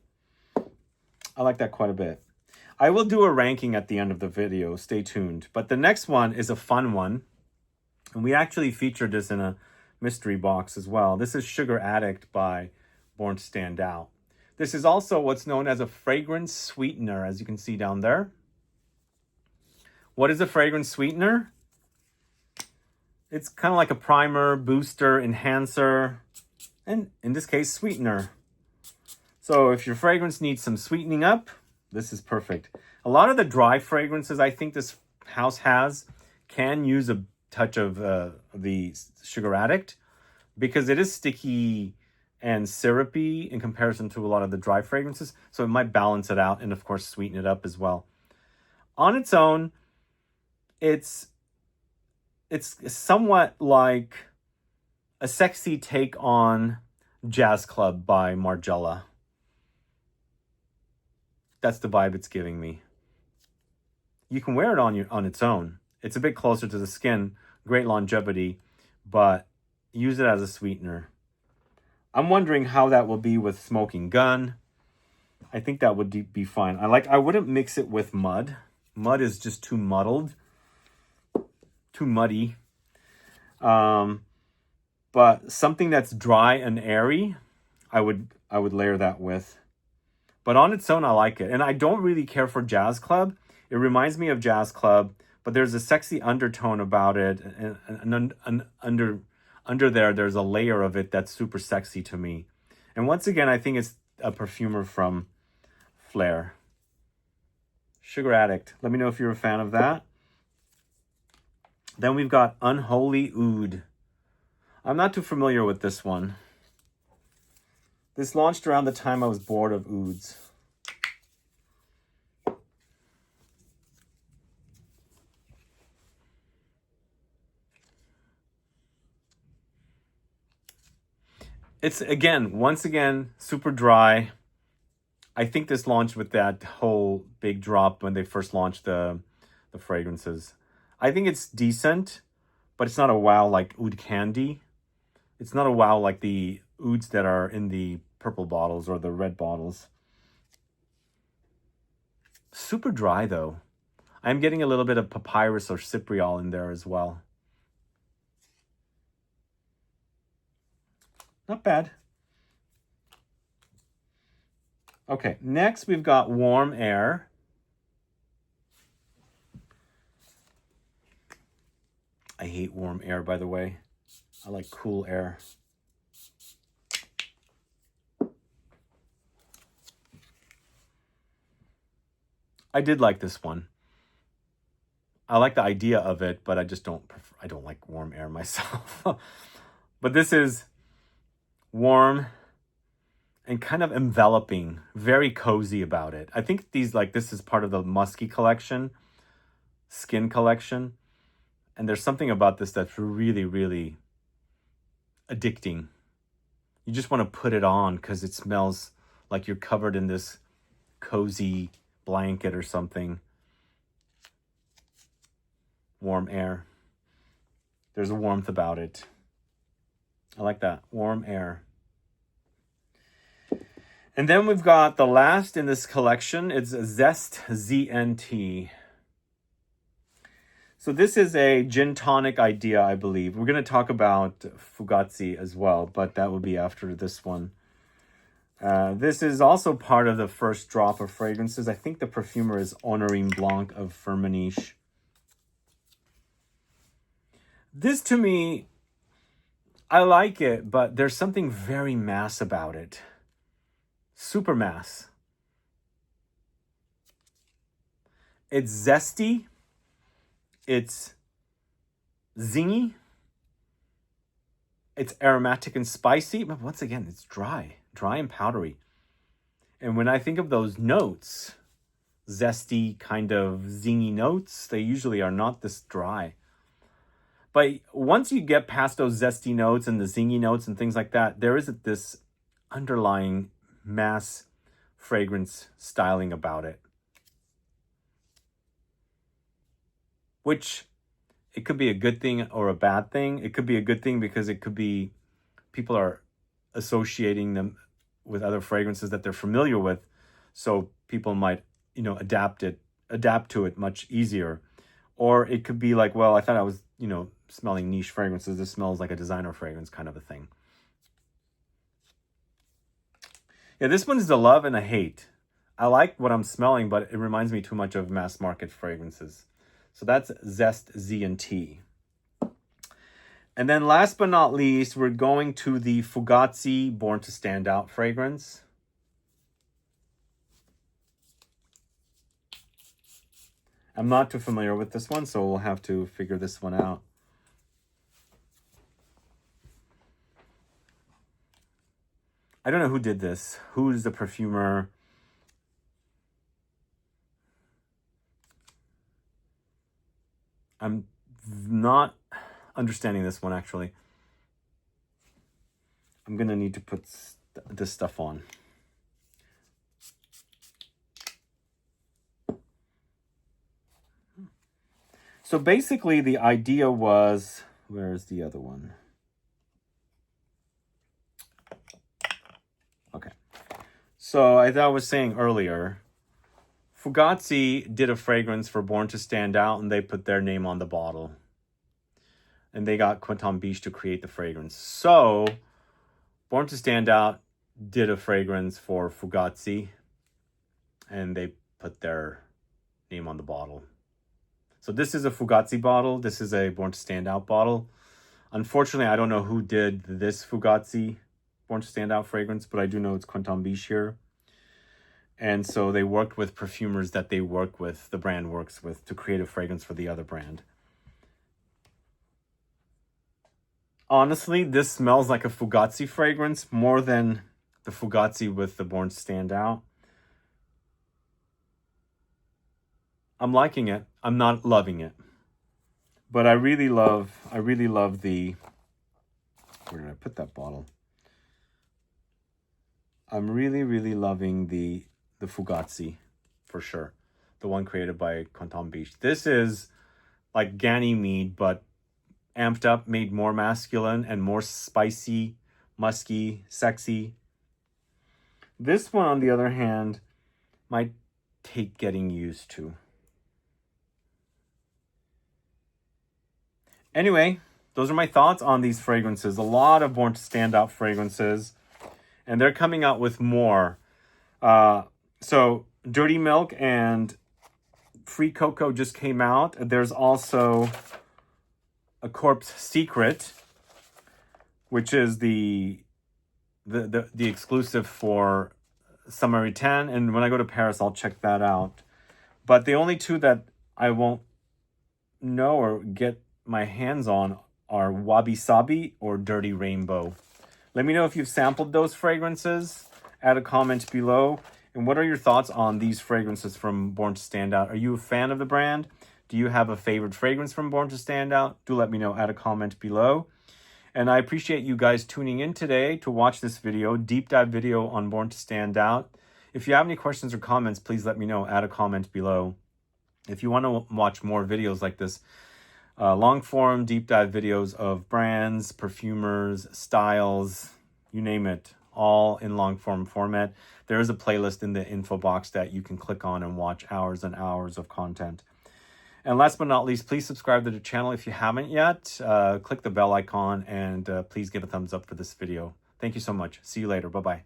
I like that quite a bit. I will do a ranking at the end of the video. Stay tuned. But the next one is a fun one. And we actually featured this in a mystery box as well. This is Sugar Addict by Born to Stand Out. This is also what's known as a fragrance sweetener, as you can see down there. What is a fragrance sweetener? It's kind of like a primer, booster, enhancer, and in this case, sweetener. So if your fragrance needs some sweetening up, this is perfect. A lot of the dry fragrances I think this house has can use a touch of the Sugar Addict because it is sticky and syrupy in comparison to a lot of the dry fragrances. So it might balance it out and, of course, sweeten it up as well. On its own, it's somewhat like a sexy take on Jazz Club by Margiela. That's the vibe it's giving me. You can wear it on its own. It's a bit closer to the skin, great longevity, but use it as a sweetener. I'm wondering how that will be with Smoking Gun. I think that would be fine. I wouldn't mix it with mud. Mud is just too muddled, too muddy. But something that's dry and airy, I would layer that with. But on its own, I like it. And I don't really care for Jazz Club. It reminds me of Jazz Club, but there's a sexy undertone about it. And under there's a layer of it that's super sexy to me. And once again, I think it's a perfumer from Flair. Sugar Addict. Let me know if you're a fan of that. Then we've got Unholy Oud. I'm not too familiar with this one. This launched around the time I was bored of ouds. It's, once again, super dry. I think this launched with that whole big drop when they first launched the fragrances. I think it's decent, but it's not a wow like oud candy. It's not a wow like the ouds that are in the purple bottles or the red bottles. Super dry, though. I'm getting a little bit of papyrus or cypriol in there as well. Not bad. Okay, next we've got Warm Air. I hate warm air, by the way. I like cool air. I did like this one. I like the idea of it, but I just don't like warm air myself. But this is warm and kind of enveloping, very cozy about it. I think this is part of the musky collection, skin collection. And there's something about this that's really, really addicting. You just want to put it on because it smells like you're covered in this cozy blanket or something. Warm air. There's a warmth about it. I like that. Warm air. And then we've got the last in this collection. It's Zest ZNT. So this is a gin tonic idea, I believe. We're going to talk about FUGAZZI as well, but that will be after this one. This is also part of the first drop of fragrances. I think the perfumer is Honorine Blanc of Firmenich. This, to me, I like it, but there's something very mass about it. Super mass. It's zesty. It's zingy. It's aromatic and spicy, but once again, it's dry and powdery. And when I think of those notes, zesty kind of zingy notes, they usually are not this dry. But once you get past those zesty notes and the zingy notes and things like that, there is this underlying mass fragrance styling about it. Which, it could be a good thing or a bad thing. It could be a good thing because it could be people are associating them with other fragrances that they're familiar with. So people might, adapt to it much easier. Or it could be like, well, I thought I was, smelling niche fragrances. This smells like a designer fragrance kind of a thing. Yeah, this one is a love and a hate. I like what I'm smelling, but it reminds me too much of mass market fragrances. So that's Zest Z and T. And then last but not least, we're going to the FUGAZZI Born to Stand Out fragrance. I'm not too familiar with this one, so we'll have to figure this one out. I don't know who did this. Who is the perfumer? I'm not understanding this one, actually. I'm going to need to put this stuff on. So basically, the idea was... Where's the other one? Okay. So as I was saying earlier, FUGAZZI did a fragrance for Born to Stand Out, and they put their name on the bottle. And they got Quentin Biche to create the fragrance. So Born to Stand Out did a fragrance for FUGAZZI, and they put their name on the bottle. So this is a FUGAZZI bottle. This is a Born to Stand Out bottle. Unfortunately, I don't know who did this FUGAZZI Born to Stand Out fragrance, but I do know it's Quentin Biche here. And so they worked with perfumers that they work with, the brand works with, to create a fragrance for the other brand. Honestly, this smells like a FUGAZZI fragrance more than the FUGAZZI with the Born to Stand Out. I'm liking it. I'm not loving it. But I really love the... Where did I put that bottle? I'm really loving the FUGAZZI, for sure. The one created by Quentin Biche. This is like Ganymede, but amped up, made more masculine and more spicy, musky, sexy. This one, on the other hand, might take getting used to. Anyway, those are my thoughts on these fragrances. A lot of Born to Stand Out fragrances. And they're coming out with more. So Dirty Milk and Free Cocoa just came out. There's also a Corpse Secret, which is the exclusive for Summer 10. And when I go to Paris, I'll check that out. But the only two that I won't know or get my hands on are Wabi Sabi or Dirty Rainbow. Let me know if you've sampled those fragrances. Add a comment below. And what are your thoughts on these fragrances from Born to Stand Out? Are you a fan of the brand? Do you have a favorite fragrance from Born to Stand Out? Do let me know. Add a comment below. And I appreciate you guys tuning in today to watch this video, deep dive video on Born to Stand Out. If you have any questions or comments, please let me know. Add a comment below. If you want to watch more videos like this, long form deep dive videos of brands, perfumers, styles, you name it, all in long form format. There is a playlist in the info box that you can click on and watch hours and hours of content. And last but not least, please subscribe to the channel if you haven't yet. Click the bell icon and please give a thumbs up for this video. Thank you so much. See you later. Bye-bye.